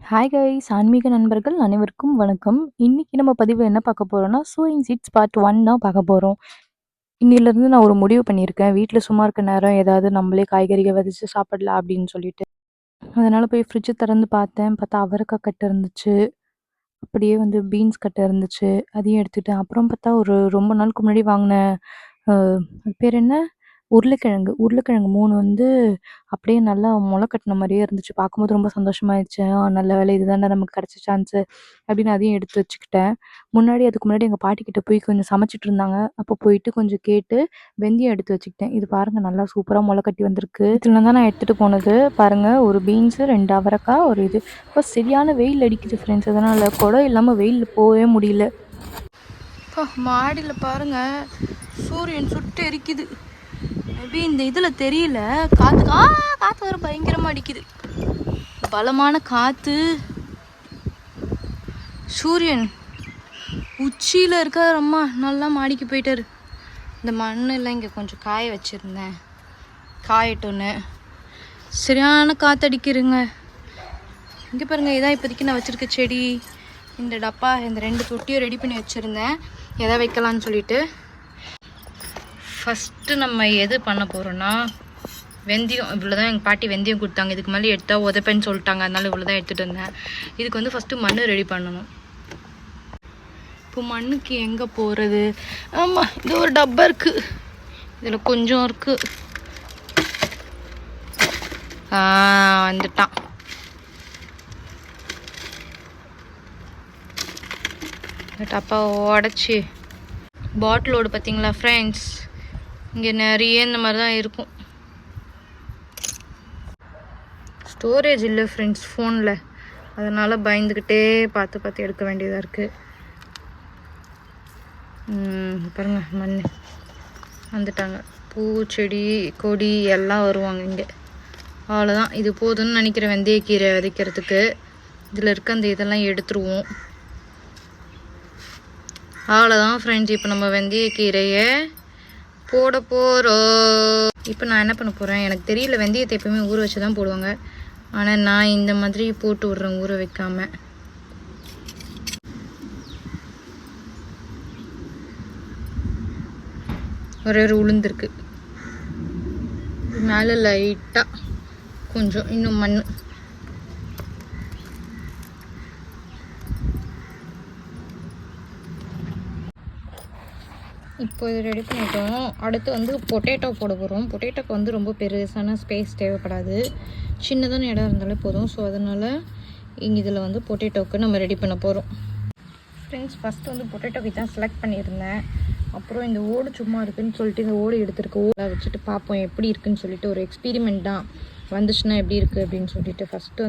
Hi guys! ஆன்மீக நண்பர்கள் அனைவருக்கும் வணக்கம். இன்னைக்கு நம்ம பதிவுல என்ன பார்க்க போறோம்னா, சோயிங் சீட்ஸ் பார்ட் 1 தான் பார்க்க போறோம். இன்னிலிருந்து நான் ஒரு முடிவு பண்ணியிருக்கேன். வீட்ல சும்மா இருக்க நேரம் ஏதாவது நம்மளே காய்கறிகள் விதைச்சு சாப்பிடலாம் அப்படின்னு சொல்லிட்டு. அதனால போய் ஃப்ரிட்ஜ திறந்து பார்த்தேன். பார்த்தா அவரைக்காய் கட்டு இருந்துச்சு. அப்படியே பீன்ஸ் கட்டு இருந்துச்சு. அதையும் எடுத்துட்டேன். அப்புறம் பார்த்தா ஒரு ரொம்ப நாளுக்கு முன்னாடி வாங்குன அ அது பேர் என்ன? உருளைக்கிழங்கு. உருளைக்கிழங்கு 3 அப்படியே நல்லா மொள கட்டுன மாரியே இருந்துச்சு. பார்க்கும்போது ரொம்ப சந்தோஷமாயிருச்சு. நல்ல வேளை இதுதான்டா நமக்கு கிடைச்ச சான்ஸு அப்படின்னு அதையும் எடுத்து வச்சுக்கிட்டேன். அதுக்கு முன்னாடி எங்க பாட்டிக்கிட்ட போய் கொஞ்சம் சமைச்சுட்டு இருந்தாங்க. அப்போ போயிட்டு கொஞ்சம் கேட்டு வெந்தயம் எடுத்து வச்சுக்கிட்டேன். இது பாருங்க நல்லா சூப்பரா மொள கட்டி வந்திருக்கு. இதுல தான் நான் எடுத்துட்டு போனது. பாருங்க ஒரு பீன்ஸு, 2 அவரைக்காய், ஒரு இது. இப்போ சரியான வெயில் அடிக்குது ஃப்ரெண்ட்ஸ். அதனால குடை இல்லாம வெயில்ல போவே முடியல. மாடியில் பாருங்க சூரியன் சுட்டு எரிக்குது. மேபி இந்த இதில் தெரியல. காற்று வர பயங்கரமாக அடிக்குது. பலமான காற்று. சூரியன் உச்சியில் இருக்கார். அம்மா நல்லா மாடிக்கு போயிட்டாரு. இந்த மண்ணெல்லாம் இங்கே கொஞ்சம் காய வச்சுருந்தேன். காயட்டோன்னு சரியான காற்றடிக்கிறேங்க. இங்கே பாருங்கள், இதான் இப்போதைக்கு நான் வச்சுருக்க செடி. இந்த டப்பா, இந்த 2 தொட்டியும் ரெடி பண்ணி வச்சுருந்தேன் எதை வைக்கலான்னு சொல்லிட்டு. ஃபஸ்ட்டு நம்ம எது பண்ண போகிறோன்னா, வெந்தயம். இவ்வளோ தான் எங்கள் பாட்டி வெந்தயம் கொடுத்தாங்க. இதுக்கு மேலே எடுத்தால் உதப்பேன்னு சொல்லிட்டாங்க. அதனால இவ்வளோ தான் எடுத்துகிட்டு வந்தேன். இதுக்கு ஃபஸ்ட்டு மண் ரெடி பண்ணணும். இப்போ மண்ணுக்கு எங்கே போகிறது? ஆமாம், இது ஒரு டப்பா இருக்குது. இதில் கொஞ்சம் இருக்குது. வந்துட்டான். டப்பாவை உடச்சி பாட்டிலோடு பார்த்தீங்களா ஃப்ரெண்ட்ஸ், இங்கே நிறைய இந்த மாதிரி தான் இருக்கும். ஸ்டோரேஜ் இல்லை ஃப்ரெண்ட்ஸ் ஃபோனில். அதனால் பயந்துக்கிட்டே பார்த்து எடுக்க வேண்டியதாக இருக்குது. பாருங்க, மண் வந்துட்டாங்க. பூச்செடி கொடி எல்லாம் வருவாங்க இங்கே. அவ்வளோதான், இது போதும்னு நினைக்கிறேன் வெந்தயக்கீரை விதைக்கிறதுக்கு. இதில் இருக்க அந்த இதெல்லாம் எடுத்துருவோம். அவ்வளோதான் ஃப்ரெண்ட்ஸ், இப்போ நம்ம வெந்தயக்கீரையை போட போகிறோம். இப்போ நான் என்ன பண்ண போகிறேன், எனக்கு தெரியல. வெந்தயத்தை எப்பவுமே ஊற வச்சு தான் போடுவாங்க. ஆனால் நான் இந்த மாதிரி போட்டு விட்றேன், ஊற வைக்காமல். ஒரே ஒரு உளுந்துருக்கு. மேலே லைட்டாக கொஞ்சம் இன்னும் மண். இப்போ இது ரெடி பண்ணிட்டோம். அடுத்து பொட்டேட்டோ போட போகிறோம். பொட்டேட்டோக்கு ரொம்ப பெருசான ஸ்பேஸ் தேவைப்படாது. சின்னதான இடம் இருந்தாலே போதும். ஸோ அதனால் இங்கே இதில் பொட்டேட்டோவுக்கு நம்ம ரெடி பண்ண போகிறோம். ஃப்ரெண்ட்ஸ், ஃபஸ்ட்டு பொட்டேட்டோக்கு தான் செலக்ட் பண்ணியிருந்தேன். அப்புறம் இந்த ஓடு சும்மா இருக்குதுன்னு சொல்லிட்டு இந்த ஓடு எடுத்துருக்கு. ஓடை வச்சுட்டு பார்ப்போம் எப்படி இருக்குதுன்னு சொல்லிட்டு. ஒரு எக்ஸ்பீரிமெண்ட் தான். வந்துச்சுன்னா எப்படி இருக்குது அப்படின்னு சொல்லிட்டு. ஃபஸ்ட்டு